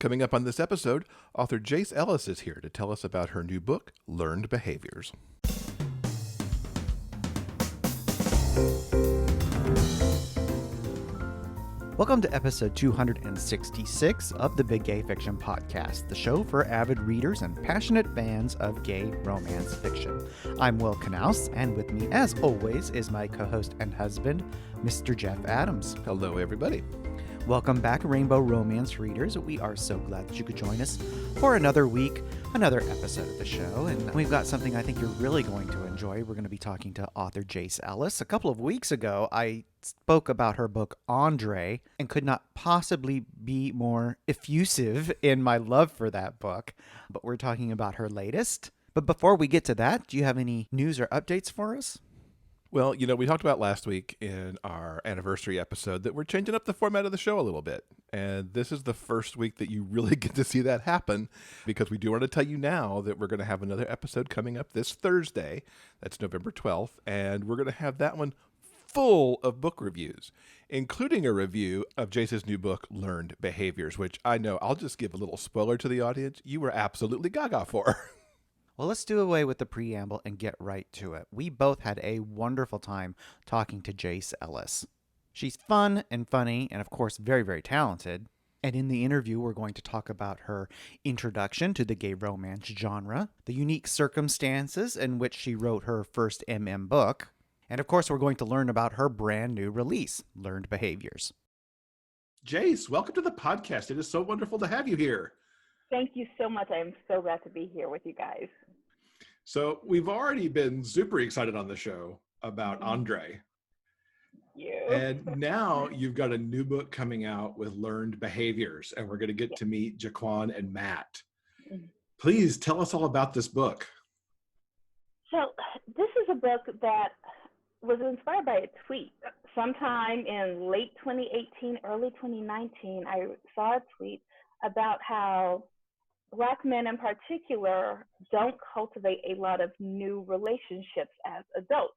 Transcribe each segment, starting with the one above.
Coming up on this episode, author Jayce Ellis is here to tell us about her new book, Learned Behaviors. Welcome to episode 266 of the Big Gay Fiction Podcast, the show for avid readers and passionate fans of gay romance fiction. I'm Will Knaus, and with me, as always, is my co-host and husband, Mr. Jeff Adams. Hello, everybody. Welcome back, Rainbow Romance readers. We are so glad that you could join us for another week, another episode of the show. And we've got something I think you're really going to enjoy. We're going to be talking to author Jayce Ellis. A couple of weeks ago, I spoke about her book, André, and could not possibly be more effusive in my love for that book. But we're talking about her latest. But before we get to that, do you have any news or updates for us? Well, we talked about last week in our anniversary episode that we're changing up the format of the show a little bit. And this is the first week that you really get to see that happen, because we do want to tell you now that we're going to have another episode coming up this Thursday. That's November 12th. And we're going to have that one full of book reviews, including a review of Jayce's new book, Learned Behaviors, which I know I'll just give a little spoiler to the audience. You were absolutely gaga for. Well, let's do away with the preamble and get right to it. We both had a wonderful time talking to Jayce Ellis. She's fun and funny and, of course, very, very talented. And in the interview, we're going to talk about her introduction to the gay romance genre, the unique circumstances in which she wrote her first MM book, and, of course, we're going to learn about her brand new release, Learned Behaviors. Jayce, welcome to the podcast. It is so wonderful to have you here. Thank you so much. I am so glad to be here with you guys. So we've already been super excited on the show about André. And now you've got a new book coming out with Learned Behaviors, and we're going to get to meet Jaquan and Matt. Please tell us all about this book. So this is a book that was inspired by a tweet. Sometime in late 2018, early 2019, I saw a tweet about how Black men in particular don't cultivate a lot of new relationships as adults.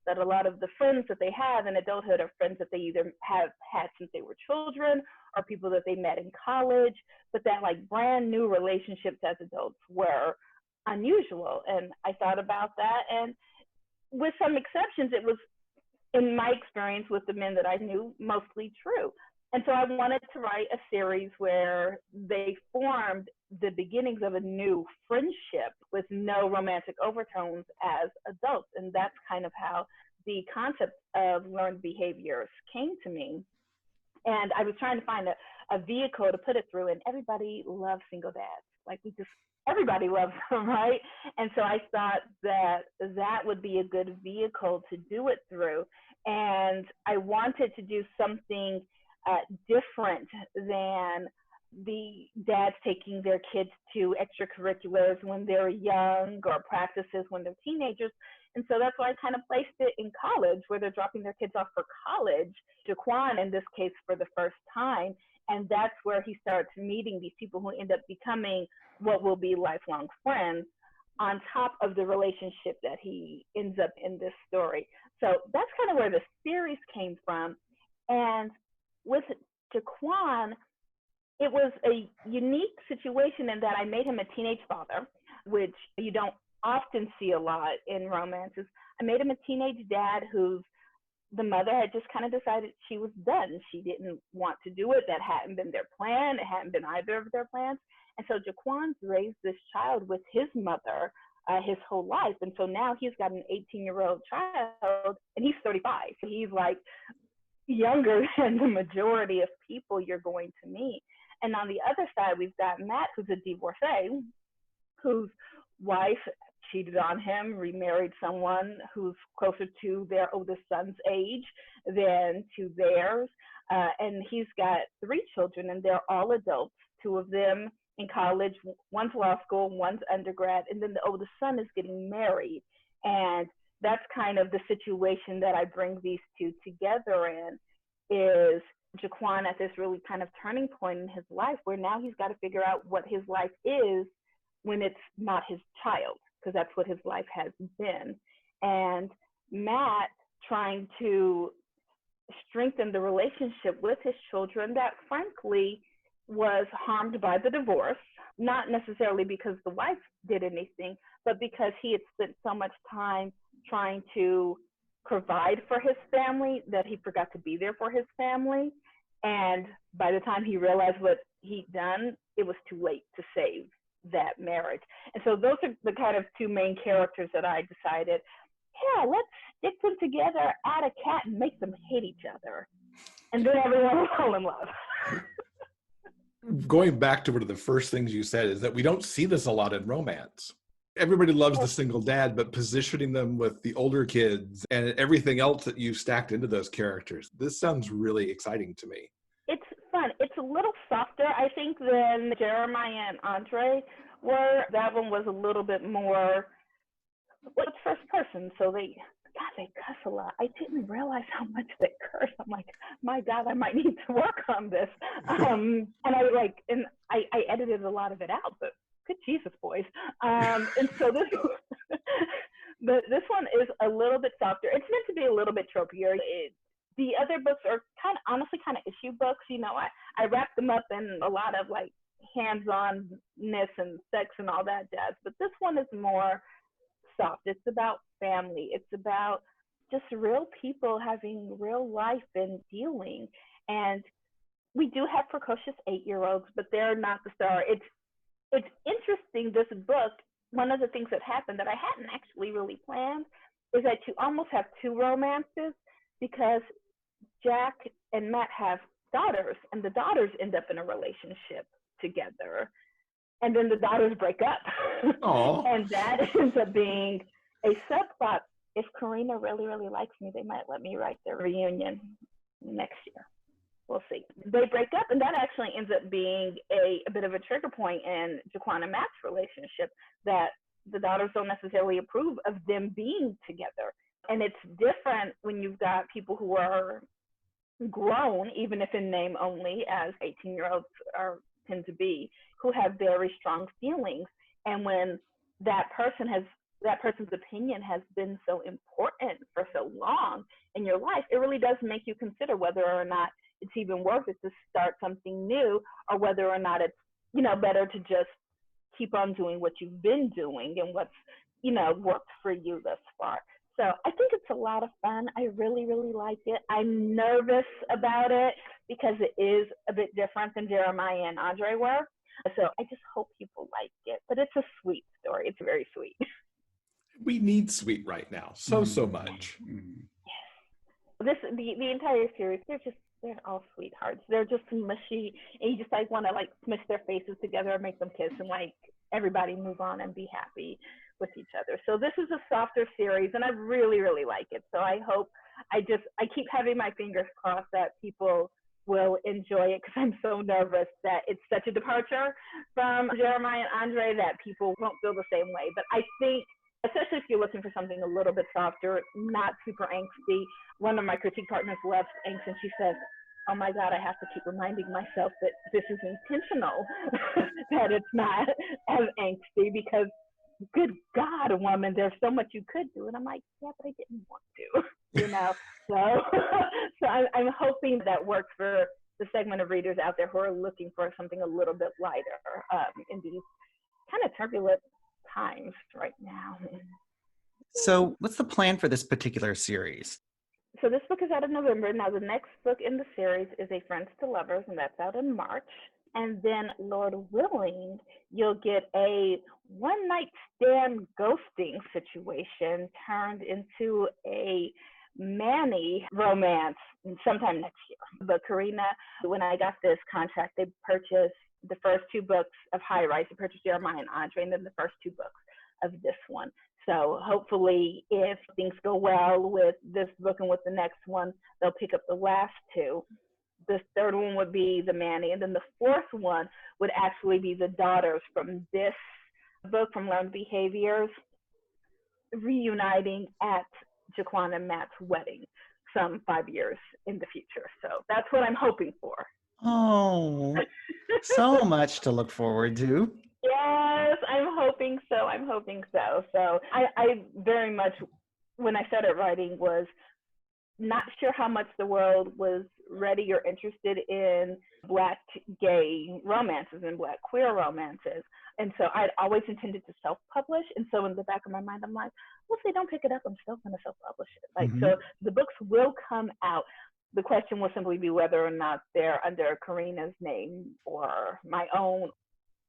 That a lot of the friends that they have in adulthood are friends that they either have had since they were children or people that they met in college, but that like brand new relationships as adults were unusual. And I thought about that, and with some exceptions, it was, in my experience with the men that I knew, mostly true. And so I wanted to write a series where they formed the beginnings of a new friendship with no romantic overtones as adults. And that's kind of how the concept of Learned Behaviors came to me. And I was trying to find a vehicle to put it through, and everybody loves single dads. Like everybody loves them, right? And so I thought that that would be a good vehicle to do it through. And I wanted to do something different than the dads taking their kids to extracurriculars when they're young or practices when they're teenagers. And so that's why I kind of placed it in college, where they're dropping their kids off for college, Jaquan in this case for the first time. And that's where he starts meeting these people who end up becoming what will be lifelong friends, on top of the relationship that he ends up in this story. So that's kind of where the series came from. And with Jaquan, it was a unique situation in that I made him a teenage father, which you don't often see a lot in romances. I made him a teenage dad whose the mother had just kind of decided she was done. She didn't want to do it. That hadn't been their plan. It hadn't been either of their plans. And so Jaquan's raised this child with his mother his whole life. And so now he's got an 18-year-old child, and he's 35. So he's like younger than the majority of people you're going to meet. And on the other side, we've got Matt, who's a divorcee, whose wife cheated on him, remarried someone who's closer to their oldest son's age than to theirs. And he's got 3 children, and they're all adults, 2 of them in college, one's law school, one's undergrad, and then the oldest son is getting married. And that's kind of the situation that I bring these two together in, is Jaquan at this really kind of turning point in his life, where now he's got to figure out what his life is when it's not his child, because that's what his life has been. And Matt trying to strengthen the relationship with his children that frankly was harmed by the divorce, not necessarily because the wife did anything, but because he had spent so much time trying to provide for his family that he forgot to be there for his family. And by the time he realized what he'd done, it was too late to save that marriage. And so those are the kind of two main characters that I decided, yeah, let's stick them together, add a cat, and make them hate each other. And then everyone will fall in love. Going back to one of the first things you said is that we don't see this a lot in romance. Everybody loves the single dad, but positioning them with the older kids and everything else that you stacked into those characters, this sounds really exciting to me. It's fun. It's a little softer, I think, than Jeremiah and André were. That one was a little bit more, well, it's first person, so they cuss a lot. I didn't realize how much they curse. I'm like, my God, I might need to work on this. And I edited a lot of it out, but good Jesus, boys. And so this one is a little bit softer. It's meant to be a little bit tropier. The other books are honestly kind of issue books. You know, I wrap them up in a lot of like hands-on-ness and sex and all that jazz. But this one is more soft. It's about family. It's about just real people having real life and dealing. And we do have precocious 8-year-olds, but they're not the star. It's interesting, this book, one of the things that happened that I hadn't actually really planned is that you almost have two romances, because Jack and Matt have daughters, and the daughters end up in a relationship together. And then the daughters break up. And that ends up being a subplot. If Karina really, really likes me, they might let me write their reunion next year. We'll see. They break up, and that actually ends up being a bit of a trigger point in Jaquan and Matt's relationship, that the daughters don't necessarily approve of them being together. And it's different when you've got people who are grown, even if in name only, as 18-year-olds tend to be, who have very strong feelings. And when that person's opinion has been so important for so long in your life, it really does make you consider whether or not it's even worth it to start something new, or whether or not it's, better to just keep on doing what you've been doing and what's, worked for you thus far. So I think it's a lot of fun. I really, really like it. I'm nervous about it because it is a bit different than Jeremiah and André were. So I just hope people like it. But it's a sweet story. It's very sweet. We need sweet right now. So much. Yes. The entire series, they're all sweethearts. They're just mushy, and you just want to smush their faces together and make them kiss, and everybody move on and be happy with each other. So this is a softer series, and I really, really like it. So I hope, I keep having my fingers crossed that people will enjoy it, because I'm so nervous that it's such a departure from Jeremiah and André that people won't feel the same way. But I think, especially if you're looking for something a little bit softer, not super angsty. One of my critique partners loves angst, and she says, oh my God, I have to keep reminding myself that this is intentional, that it's not as angsty, because good God, woman, there's so much you could do. And I'm like, yeah, but I didn't want to, So I'm hoping that works for the segment of readers out there who are looking for something a little bit lighter in these kind of turbulent times right now. So what's the plan for this particular series? So this book is out in November. Now the next book in the series is A Friends to Lovers, and that's out in March. And then, Lord willing, you'll get a one-night stand ghosting situation turned into a Manny romance sometime next year. But Karina, when I got this contract, they purchased the first 2 books of Highrise. They purchased Jeremiah and André, and then the first 2 books of this one. So hopefully, if things go well with this book and with the next one, they'll pick up the last 2. The third one would be the Manny, and then the fourth one would actually be the daughters from this book, from Learned Behaviors, reuniting at Jaquan and Matt's wedding some 5 years in the future. So that's what I'm hoping for. Oh, so much to look forward to. Yes, I'm hoping so. So I very much, when I started writing, was not sure how much the world was ready or interested in Black gay romances and Black queer romances. And so I'd always intended to self-publish. And so in the back of my mind, I'm like, well, if they don't pick it up, I'm still going to self-publish it. Like, so the books will come out. The question will simply be whether or not they're under Karina's name or my own.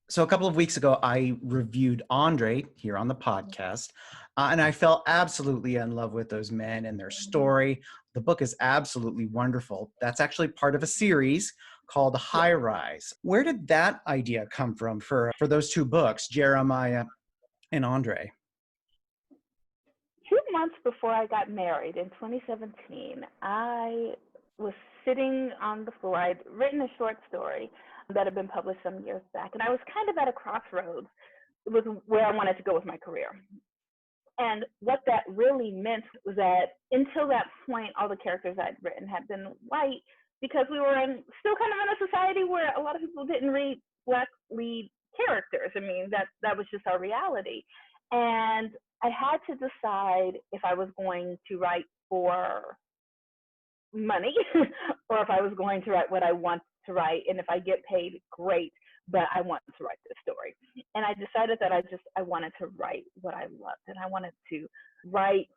So a couple of weeks ago, I reviewed André here on the podcast, and I fell absolutely in love with those men and their story. The book is absolutely wonderful. That's actually part of a series called Highrise. Where did that idea come from for those two books, Jeremiah and André? 2 months before I got married in 2017, I was sitting on the floor. I'd written a short story that had been published some years back, and I was kind of at a crossroads with where I wanted to go with my career. And what that really meant was that until that point, all the characters I'd written had been white, because we were still kind of in a society where a lot of people didn't read Black lead characters. I mean, that was just our reality. And I had to decide if I was going to write for money or if I was going to write what I want to write. And if I get paid, great, but I want to write this story. And I decided that I wanted to write what I loved. And I wanted to write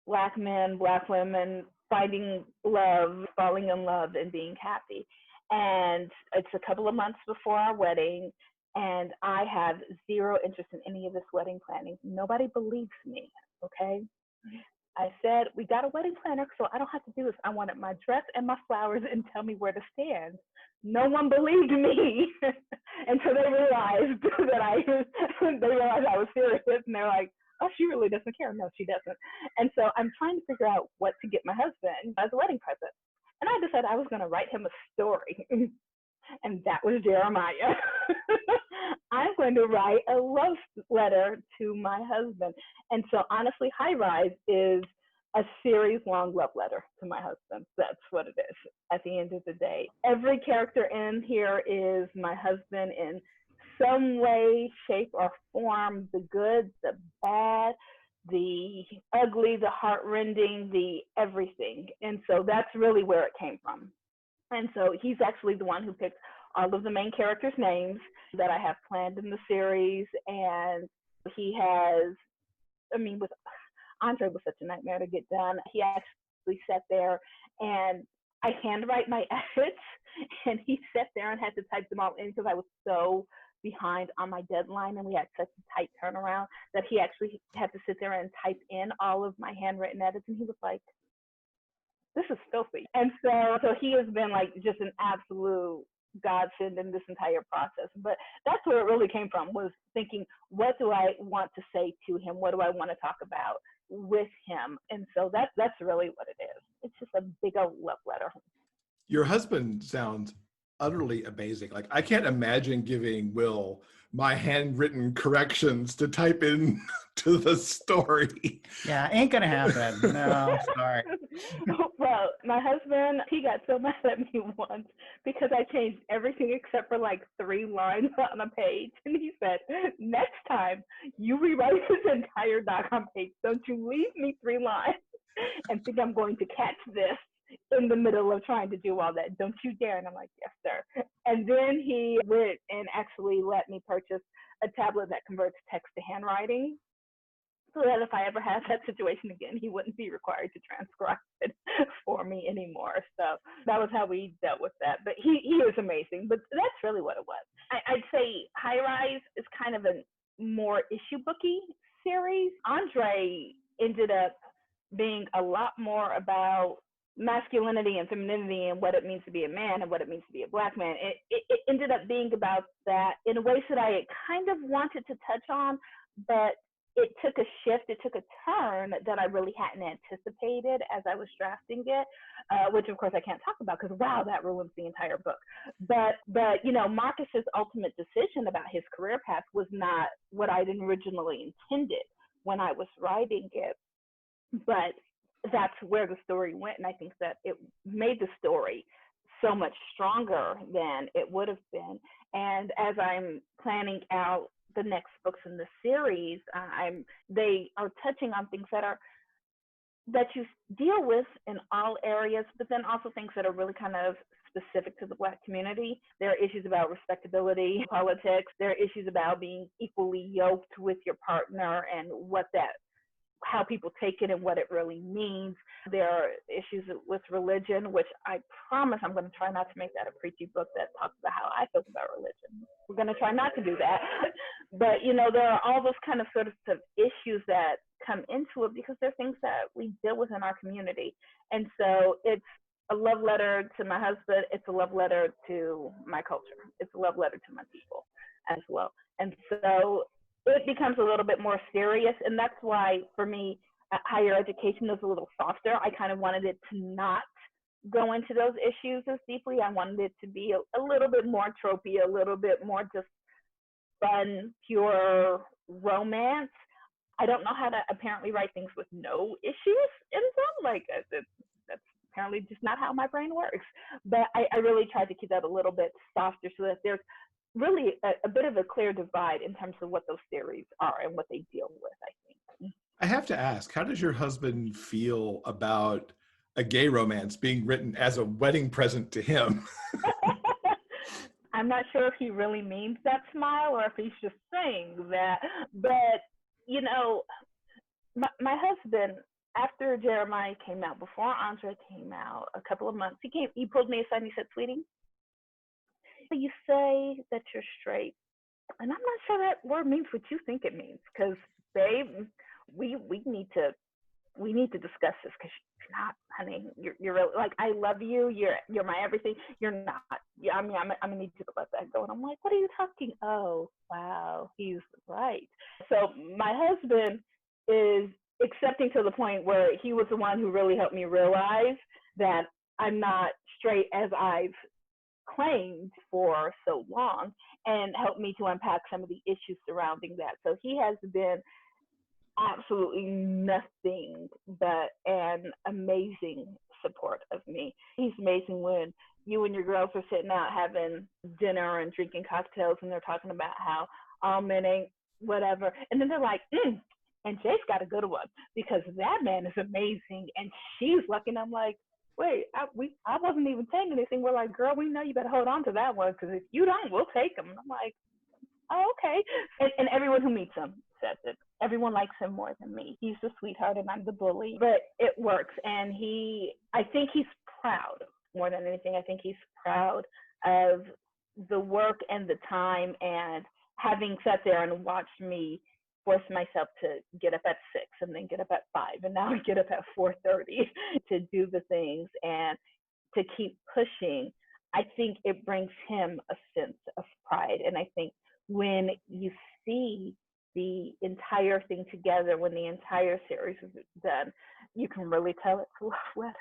Black men, Black women finding love, falling in love, and being happy. And it's a couple of months before our wedding, and I have zero interest in any of this wedding planning. Nobody believes me, okay? I said, we got a wedding planner, so I don't have to do this. I wanted my dress and my flowers and tell me where to stand. No one believed me until they realized that they realized I was serious, and they're like, oh, she really doesn't care. No, she doesn't. And so I'm trying to figure out what to get my husband as a wedding present. And I decided I was going to write him a story. And that was Jeremiah. I'm going to write a love letter to my husband. And so honestly, Highrise is a series-long love letter to my husband. That's what it is at the end of the day. Every character in here is my husband in some way, shape, or form, the good, the bad, the ugly, the heart-rending, the everything. And so that's really where it came from. And so he's actually the one who picked all of the main characters' names that I have planned in the series. And he has, with André was such a nightmare to get done. He actually sat there and I handwrite my edits, and he sat there and had to type them all in because I was so behind on my deadline, and we had such a tight turnaround that he actually had to sit there and type in all of my handwritten edits. And he was like, this is filthy. And so he has been like just an absolute godsend in this entire process. But that's where it really came from, was thinking, what do I want to say to him? What do I want to talk about with him? And so that's really what it is. It's just a big old love letter. Your husband sounds utterly amazing. Like, I can't imagine giving Will my handwritten corrections to type in to the story. Yeah, ain't gonna happen. No, sorry. Well, my husband, he got so mad at me once because I changed everything except for like 3 lines on a page. And he said, next time you rewrite this entire doc on page, don't you leave me 3 lines and think I'm going to catch this in the middle of trying to do all that. Don't you dare. And I'm like, yes, sir. And then he went and actually let me purchase a tablet that converts text to handwriting, so that if I ever had that situation again, he wouldn't be required to transcribe it for me anymore. So that was how we dealt with that. But he is amazing. But that's really what it was. I'd say Highrise is kind of a more issue booky series. André ended up being a lot more about masculinity and femininity and what it means to be a man and what it means to be a Black man. It ended up being about that in ways that I kind of wanted to touch on, but it took a shift, it took a turn that I really hadn't anticipated as I was drafting it, which of course I can't talk about because, wow, that ruins the entire book. But Marcus's ultimate decision about his career path was not what I'd originally intended when I was writing it. But that's where the story went, and I think that it made the story so much stronger than it would have been. And as I'm planning out the next books in the series, they are touching on things that are that you deal with in all areas, but then also things that are really kind of specific to the Black community. There are issues about respectability, politics. There are issues about being equally yoked with your partner and how people take it and what it really means. There are issues with religion, which I promise I'm going to try not to make that a preachy book that talks about how I feel about religion. We're going to try not to do that. But, there are all those kind of sort of issues that come into it because they're things that we deal with in our community. And so it's a love letter to my husband. It's a love letter to my culture. It's a love letter to my people as well. And so it becomes a little bit more serious. And that's why, for me, higher education is a little softer. I kind of wanted it to not go into those issues as deeply. I wanted it to be a little bit more tropey, a little bit more just fun, pure romance. I don't know how to apparently write things with no issues in them. Like, that's apparently just not how my brain works. But I really tried to keep that a little bit softer so that there's really a bit of a clear divide in terms of what those theories are and what they deal with, I think. I have to ask, how does your husband feel about a gay romance being written as a wedding present to him? I'm not sure if he really means that smile or if he's just saying that. But, my husband, after Jeremiah came out, before André came out, a couple of months, he pulled me aside and he said, "Sweetie, you say that you're straight, and I'm not sure that word means what you think it means, because, babe, we need to discuss this, because you're not, honey. You're really, like, I love you. You're my everything. You're not. Yeah, I mean, I'm gonna need you to let that go." And I'm like, "What are you talking? Oh, wow, he's right." So my husband is accepting to the point where he was the one who really helped me realize that I'm not straight as I've claimed for so long, and helped me to unpack some of the issues surrounding that. So he has been absolutely nothing but an amazing support of me. He's amazing when you and your girls are sitting out having dinner and drinking cocktails, and they're talking about how all men ain't whatever, and then they're like, and Jayce got a good one, because that man is amazing and she's lucky. And I'm like, wait, I wasn't even saying anything. We're like, girl, we know you better hold on to that one, because if you don't, we'll take him. And I'm like, oh, okay. And everyone who meets him says it. Everyone likes him more than me. He's the sweetheart and I'm the bully, but it works. And I think he's proud more than anything. I think he's proud of the work and the time, and having sat there and watched me force myself to get up at 6 and then get up at 5, and now I get up at 4:30 to do the things and to keep pushing. I think it brings him a sense of pride. And I think when you see the entire thing together, when the entire series is done, you can really tell it's a love letter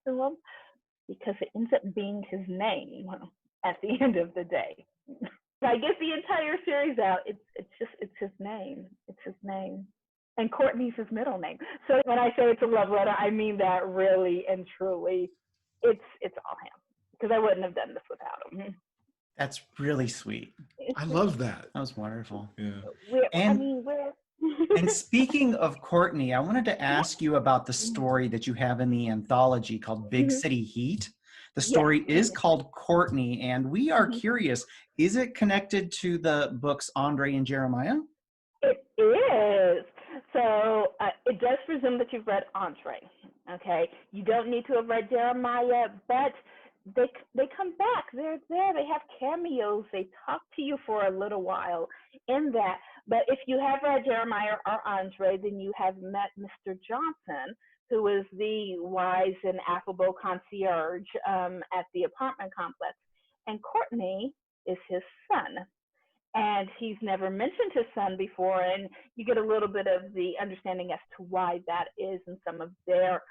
to him, because it ends up being his name at the end of the day. If I get the entire series out, it's his name. It's his name. And Courtney's his middle name. So when I say it's a love letter, I mean that really and truly. It's all him, because I wouldn't have done this without him. That's really sweet. I love that. That was wonderful. Yeah. And speaking of Courtney, I wanted to ask you about the story that you have in the anthology called Big City Heat. The story is called Courtney, and we are curious, is it connected to the books André and Jeremiah? It is. So it does presume that you've read André, okay? You don't need to have read Jeremiah, but they come back. They're there. They have cameos. They talk to you for a little while in that. But if you have read Jeremiah or André, then you have met Mr. Johnson, who is the wise and affable concierge at the apartment complex. And Courtney is his son. And he's never mentioned his son before, and you get a little bit of the understanding as to why that is in some of their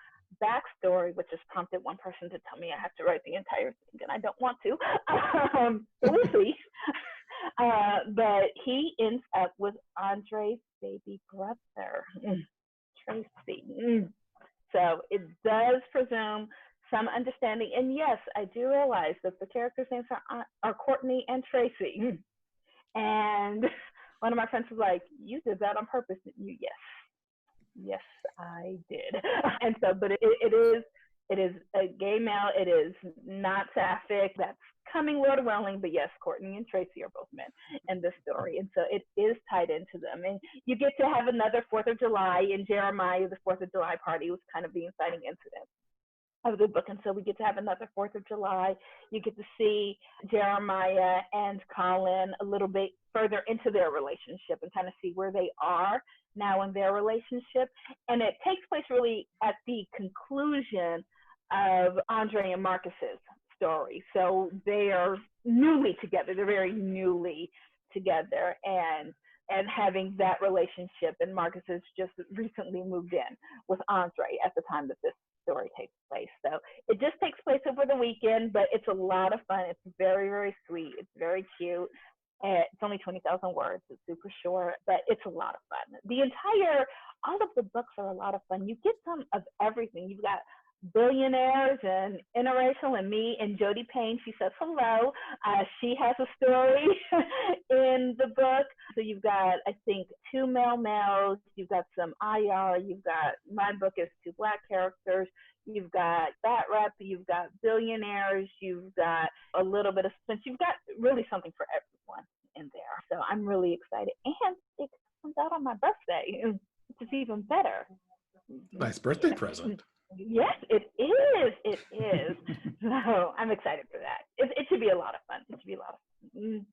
backstory, which has prompted one person to tell me I have to write the entire thing, and I don't want to. We'll see. But he ends up with André's baby brother, Tracy. So it does presume some understanding. And yes, I do realize that the characters' names are Courtney and Tracy. And one of my friends was like, "You did that on purpose, didn't you?" Yes. Yes, I did. And so, but it is a gay male. It is not sapphic. That's coming Lord willing. But yes, Courtney and Tracy are both men in this story, and so it is tied into them. And you get to have another 4th of July in Jeremiah. The 4th of July party was kind of the inciting incident of the book, and so we get to have another 4th of July. You get to see Jeremiah and Colin a little bit further into their relationship and kind of see where they are now in their relationship. And it takes place really at the conclusion of André and Marcus's story. So they are newly together. They're very newly together, and having that relationship. And Marcus has just recently moved in with André at the time that this story takes place. So it just takes place over the weekend, but it's a lot of fun. It's very, very sweet. It's very cute. It's only 20,000 words. It's super short, but it's a lot of fun. All of the books are a lot of fun. You get some of everything. You've got billionaires and interracial and me and Jody Payne. She says hello. She has a story in the book. So you've got, I think, 2 males. You've got some IR. You've got, my book is 2 Black characters. You've got Bat Rep. You've got billionaires. You've got a little bit of suspense. You've got really something for everyone in there. So I'm really excited. And it comes out on my birthday, which is even better. Nice birthday present. Yes, it is. It is. So I'm excited for that. It should be a lot of fun. It should be a lot of fun.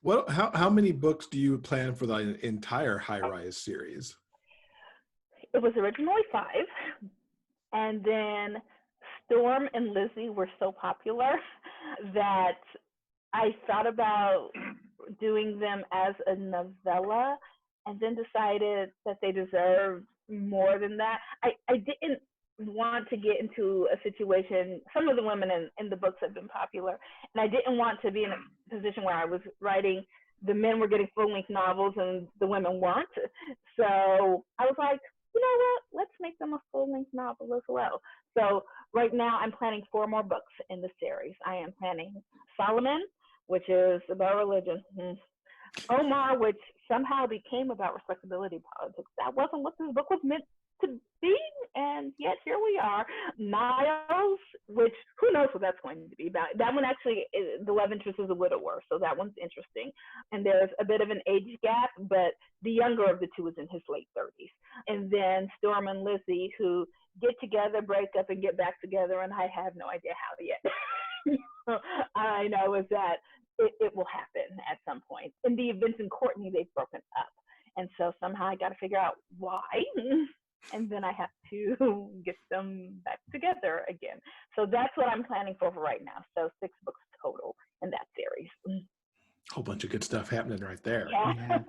Well, how many books do you plan for the entire Highrise series? It was originally 5, and then Storm and Lizzie were so popular that I thought about doing them as a novella, and then decided that they deserved more than that. I didn't want to get into a situation. Some of the women in the books have been popular, and I didn't want to be in a position where I was writing, the men were getting full-length novels and the women weren't. So I was like, you know what, let's make them a full-length novel as well. So right now I'm planning 4 more books in the series. I am planning Solomon, which is about religion. Omar, which somehow became about respectability politics. That wasn't what this book was meant to be, and yet here we are. Niles, which who knows what that's going to be about. That one actually, the love interest is a widower, so that one's interesting. And there's a bit of an age gap, but the younger of the 2 is in his late 30s. And then Storm and Lizzie, who get together, break up, and get back together, and I have no idea how yet. I know is that it will happen at some point. In the events in Courtney, they've broken up. And so somehow I got to figure out why. And then I have to get them back together again. So that's what I'm planning for right now. So 6 books total in that series. Whole bunch of good stuff happening right there. Yeah.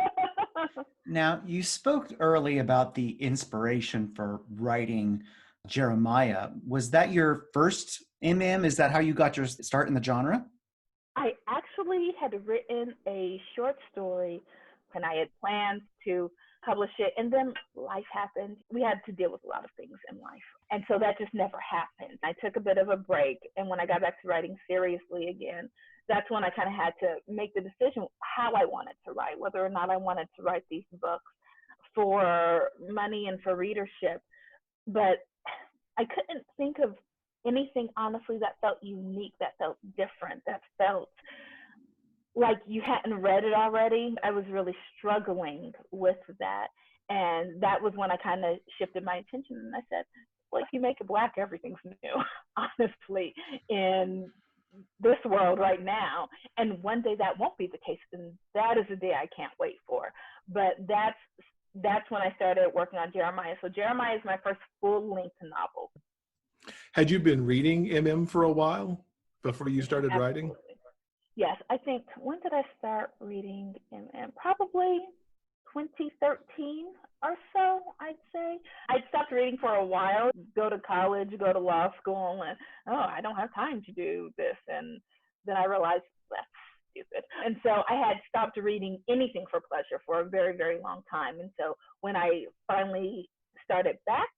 Now, you spoke early about the inspiration for writing Jeremiah. Was that your first MM? Is that how you got your start in the genre? I actually had written a short story and I had plans to publish it, and then life happened. We had to deal with a lot of things in life, and so that just never happened. I took a bit of a break, and when I got back to writing seriously again, that's when I kind of had to make the decision how I wanted to write, whether or not I wanted to write these books for money and for readership. But I couldn't think of anything, honestly, that felt unique, that felt different, that felt like you hadn't read it already. I was really struggling with that. And that was when I kind of shifted my attention, and I said, well, if you make it Black, everything's new, honestly, in this world right now. And one day that won't be the case, and that is a day I can't wait for. But that's when I started working on Jeremiah. So Jeremiah is my first full-length novel. Had you been reading MM for a while before you started Absolutely. writing? Yes, I think, when did I start reading MM? Probably 2013 or so, I'd say. I'd stopped reading for a while, go to college, go to law school, and, I don't have time to do this. And then I realized that's stupid. And so I had stopped reading anything for pleasure for a very, very long time. And so when I finally started back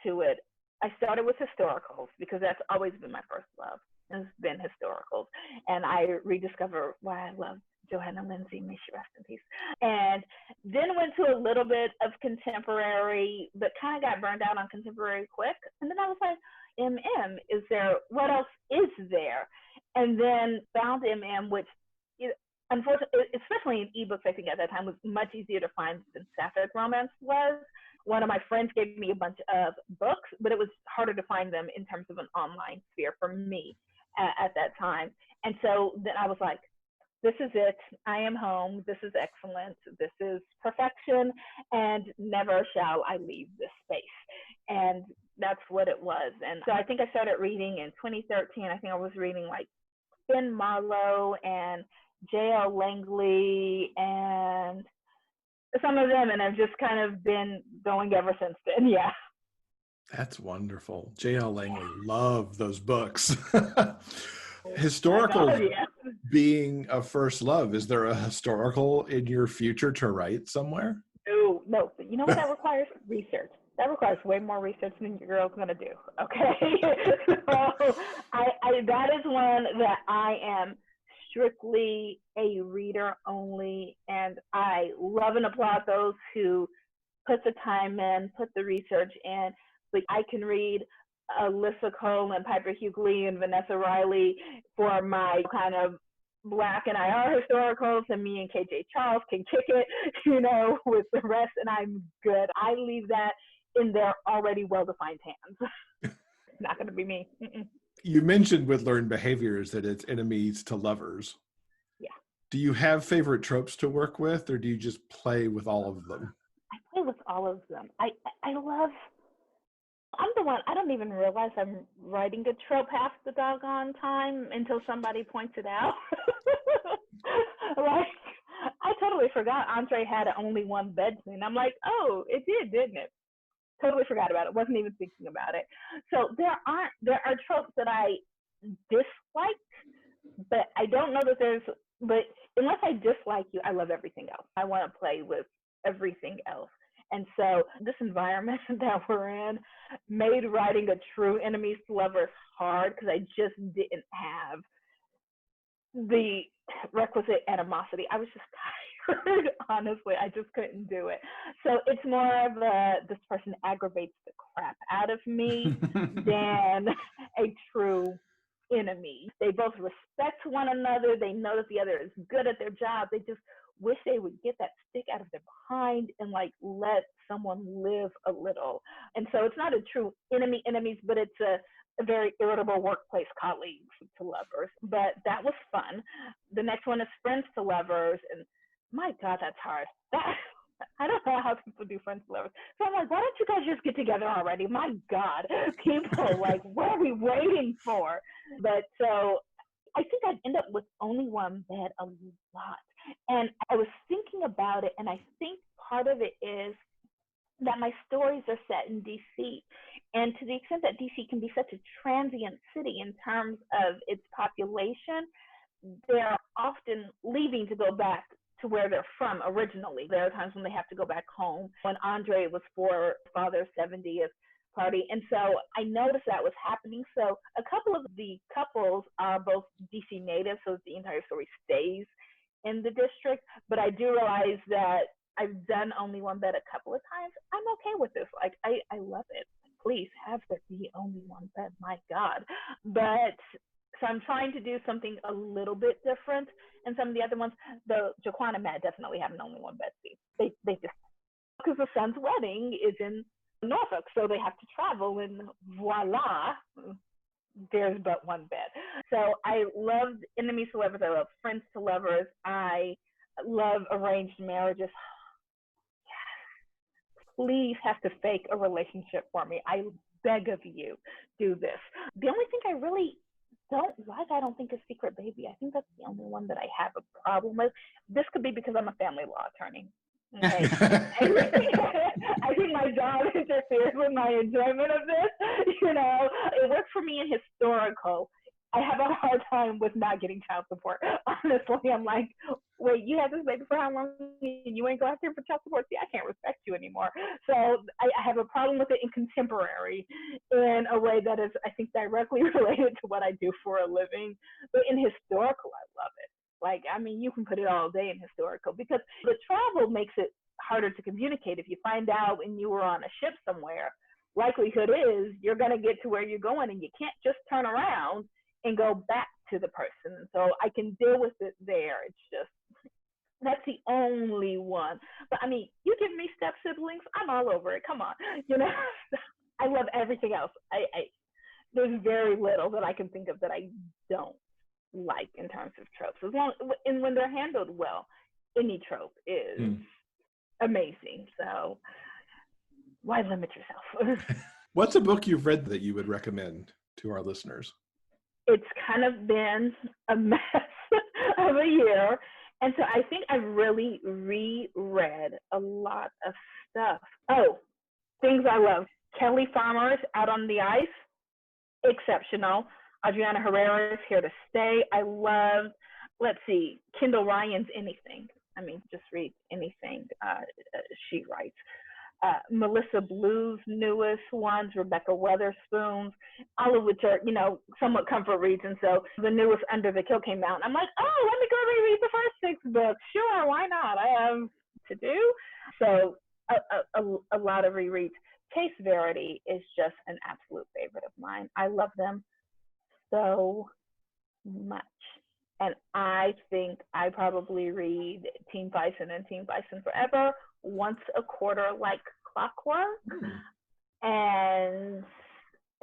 to it, I started with historicals, because that's always been my first love. It's been historicals. And I rediscover why I love Johanna Lindsey, may she rest in peace. And Then went to a little bit of contemporary, but kind of got burned out on contemporary quick. And then I was like, is there, what else is there? And then found which, unfortunately, especially in ebooks, I think at that time was much easier to find than sapphic romance was. One of my friends gave me a bunch of books, but it was harder to find them in terms of an online sphere for me at that time. And so then I was like, this is it. I am home. This is excellent. This is perfection. And never shall I leave this space. And that's what it was. And so I think I started reading in 2013. I think I was reading like Ben Marlowe and J.L. Langley and some of them. And I've just kind of been going ever since then. Yeah. That's wonderful. J.L. Langley, love those books. Historical being a first love. Is there a historical in your future to write somewhere? No. But you know what that requires? Research. That requires way more research than your girl's going to do. Okay. So that is one that I am strictly a reader only. And I love and applaud those who put the time in, put the research in. But I can read Alyssa Cole and Piper Hughley and Vanessa Riley for my kind of Black and IR historicals, and me and KJ Charles can kick it, with the rest, and I'm good. I leave that in their already well-defined hands. It's not going to be me. You mentioned with learned behaviors that it's enemies to lovers. Yeah. Do you have favorite tropes to work with, or do you just play with all of them? I play with all of them. I'm the one, I don't even realize I'm writing a trope half the doggone time until somebody points it out. Like, I totally forgot André had only one bed scene. I'm like, oh, it did, didn't it? Totally forgot about it. Wasn't even thinking about it. So there are tropes that I dislike, but I don't know that but unless I dislike you, I love everything else. I want to play with everything else. And so this environment that we're in made writing a true enemies to lovers hard because I just didn't have the requisite animosity. I was just tired, honestly. I just couldn't do it. So it's more of this person aggravates the crap out of me than a true enemy. They both respect one another. They know that the other is good at their job. They just wish they would get that stick out of their behind and let someone live a little. And so it's not a true enemies, but it's a very irritable workplace colleagues to lovers. But that was fun. The next one is friends to lovers. And my God, that's hard. I don't know how people do friends to lovers. So I'm like, why don't you guys just get together already? My God, people, what are we waiting for? But so I think I'd end up with only one bed a lot. And I was thinking about it, and I think part of it is that my stories are set in DC. And to the extent that DC can be such a transient city in terms of its population, they're often leaving to go back to where they're from originally. There are times when they have to go back home. When André was for Father's 70th party. And so I noticed that was happening. So a couple of the couples are both DC natives, so the entire story stays in the district. But I do realize that I've done only one bed a couple of times. I'm okay with this. I love it. Please have there be only one bed. My God. But so I'm trying to do something a little bit different. And some of the other ones, the Jaquan and Matt definitely have an only one bed scene. They just, because the son's wedding is in Norfolk, so they have to travel, and voila, there's but one bed. So I loved enemies to lovers. I love friends to lovers. I love arranged marriages. Yes. Please have to fake a relationship for me. I beg of you, do this. The only thing I really don't like, I don't think, is Secret Baby. I think that's the only one that I have a problem with. This could be because I'm a family law attorney. Okay. I think my job interferes with my enjoyment of this. It works for me in historical. I have a hard time with not getting child support. Honestly, I'm like, wait, you had this baby for how long? You ain't going after for child support? See, I can't respect you anymore. So I have a problem with it in contemporary in a way that is, I think, directly related to what I do for a living. But in historical, I love it. You can put it all day in historical because the travel makes it harder to communicate. If you find out when you were on a ship somewhere, likelihood is you're going to get to where you're going, and you can't just turn around and go back to the person. So I can deal with it there. It's just, that's the only one. But I mean, you give me step siblings, I'm all over it. Come on, you know. I love everything else. There's very little that I can think of that I don't like in terms of tropes. As long, and when they're handled well, any trope is amazing. So why limit yourself? What's a book you've read that you would recommend to our listeners? It's kind of been a mess of a year. And so I think I've really reread a lot of stuff. Oh, things I love. Kelly Farmer's Out on the Ice, exceptional. Adriana Herrera's Here to Stay. I loved, Kendall Ryan's Anything. I mean, just read anything she writes. Melissa Blue's newest ones, Rebecca Weatherspoon's, all of which are, somewhat comfort reads. And so the newest Under the Kill came out, and I'm like, oh, let me go reread the first 6 books. Sure, why not? I have to do. So a lot of rereads. Case Verity is just an absolute favorite of mine. I love them so much. And I think I probably read Team Bison and Team Bison Forever once a quarter, like clockwork. And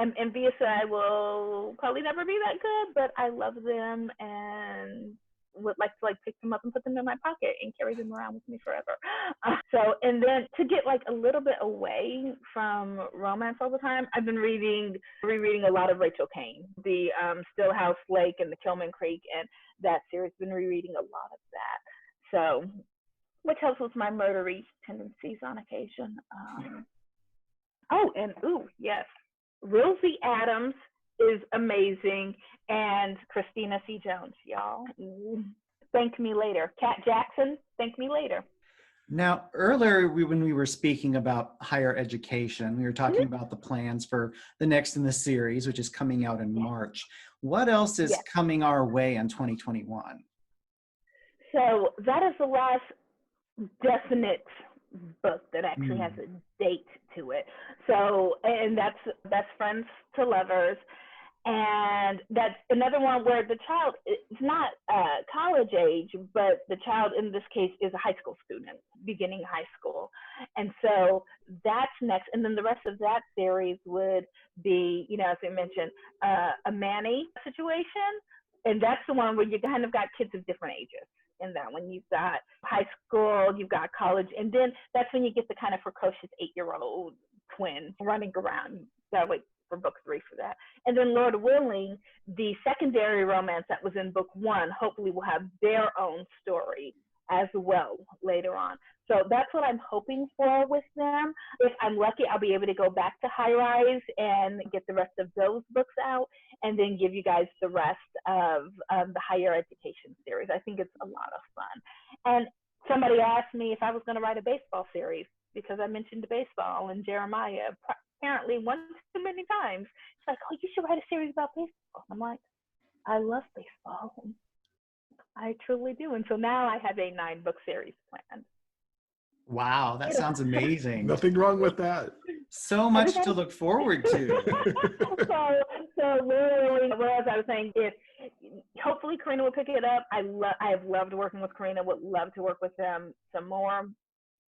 I'm envious that I will probably never be that good, but I love them and would like to pick them up and put them in my pocket and carry them around with me forever. And then to get a little bit away from romance all the time, I've been rereading a lot of Rachel Kane, the Stillhouse Lake and the Kilman Creek, and that series. Been rereading a lot of that. So, which helps with my murdery tendencies on occasion. Yes, Rosie Adams is amazing, and Christina C. Jones, y'all. Thank me later. Kat Jackson, thank me later. Now, earlier when we were speaking about higher education, we were talking about the plans for the next in the series, which is coming out in March. What else is coming our way in 2021? So that is the last definite book that actually has a date to it. So, and that's Best Friends to Lovers. And that's another one where the child is not college age, but the child in this case is a high school student, beginning high school. And so that's next. And then the rest of that series would be, as we mentioned, a Manny situation. And that's the one where you kind of got kids of different ages in that one. You've got high school, you've got college, and then that's when you get the kind of precocious 8-year-old twin running around. Gotta wait for book 3 for that. And then Lord willing, the secondary romance that was in book 1 hopefully will have their own story as well later on. So that's what I'm hoping for with them. If I'm lucky, I'll be able to go back to Highrise and get the rest of those books out and then give you guys the rest of the higher education series. I think it's a lot of fun. And somebody asked me if I was going to write a baseball series because I mentioned baseball and Jeremiah apparently one too many times. It's like, oh, you should write a series about baseball. I'm like, I love baseball. I truly do. And so now I have a 9-book series planned. Wow, that sounds amazing. Nothing wrong with that. So much to look forward to. so literally, whereas I was saying, if hopefully Karina will pick it up. I have loved working with Karina, would love to work with them some more.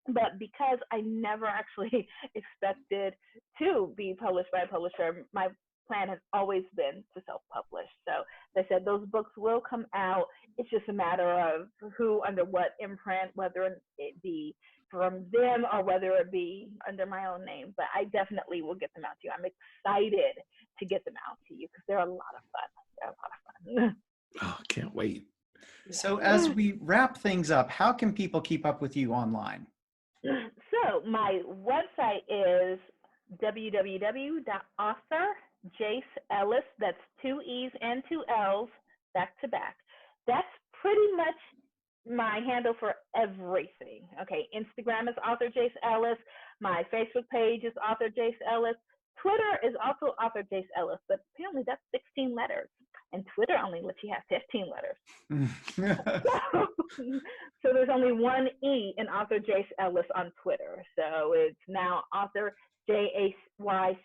But because I never actually expected to be published by a publisher, my plan has always been to self-publish. So they said those books will come out. It's just a matter of who, under what imprint, whether it be from them or whether it be under my own name. But I definitely will get them out to you. I'm excited to get them out to you because they're a lot of fun. Oh, can't wait. So as we wrap things up, how can people keep up with you online? So my website is www.authorjayceellis, that's 2 E's and 2 L's back to back. That's pretty much my handle for everything. Okay, Instagram is author Jayce Ellis. My Facebook page is author Jayce Ellis. Twitter is also author Jayce Ellis, but apparently that's 16 letters. and Twitter only lets you have 15 letters. So there's only one E in author Jayce Ellis on Twitter. So it's now author Jayce Ellis.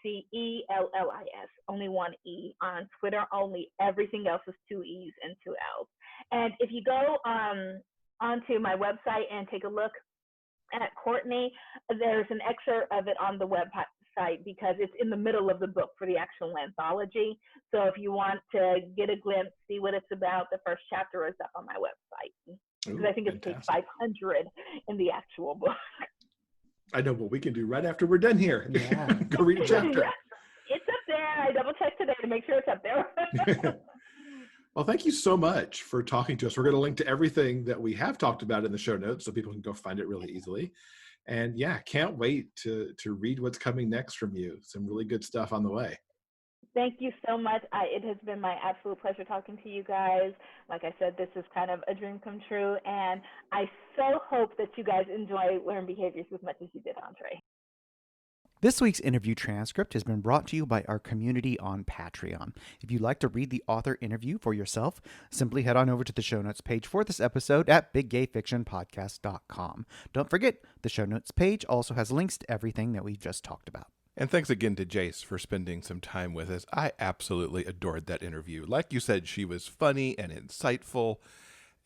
Only one E on Twitter only. Everything else is 2 E's and 2 L's. And if you go onto my website and take a look at Courtney, there's an excerpt of it on the website because it's in the middle of the book for the actual anthology. So if you want to get a glimpse, see what it's about, the first chapter is up on my website. Because I think it's page 500 in the actual book. I know what we can do right after we're done here. Yeah. Go read a chapter. It's up there. I double checked today to make sure it's up there. Well, thank you so much for talking to us. We're going to link to everything that we have talked about in the show notes so people can go find it really easily. And yeah, can't wait to read what's coming next from you. Some really good stuff on the way. Thank you so much. It has been my absolute pleasure talking to you guys. Like I said, this is kind of a dream come true. And I so hope that you guys enjoy Learned Behaviors as much as you did, André. This week's interview transcript has been brought to you by our community on Patreon. If you'd like to read the author interview for yourself, simply head on over to the show notes page for this episode at biggayfictionpodcast.com. Don't forget, the show notes page also has links to everything that we've just talked about. And thanks again to Jayce for spending some time with us. I absolutely adored that interview. Like you said, she was funny and insightful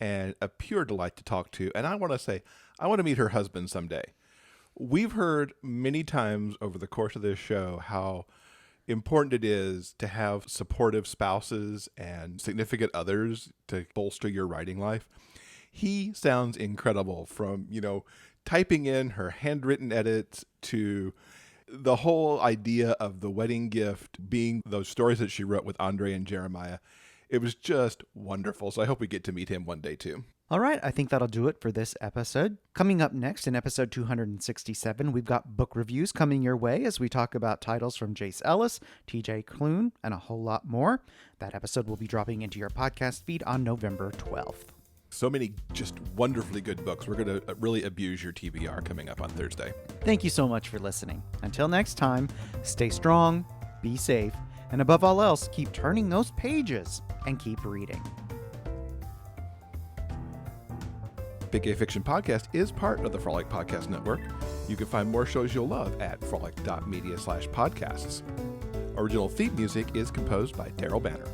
and a pure delight to talk to. And I want to say, I want to meet her husband someday. We've heard many times over the course of this show how important it is to have supportive spouses and significant others to bolster your writing life. He sounds incredible, from, typing in her handwritten edits to the whole idea of the wedding gift being those stories that she wrote with André and Jeremiah. It was just wonderful. So I hope we get to meet him one day too. All right, I think that'll do it for this episode. Coming up next in episode 267, we've got book reviews coming your way as we talk about titles from Jayce Ellis, TJ Klune, and a whole lot more. That episode will be dropping into your podcast feed on November 12th. So many just wonderfully good books. We're going to really abuse your TBR coming up on Thursday. Thank you so much for listening. Until next time, stay strong, be safe, and above all else, keep turning those pages and keep reading. Big Gay Fiction Podcast is part of the Frolic Podcast Network. You can find more shows you'll love at frolic.media/podcasts. Original theme music is composed by Daryl Banner.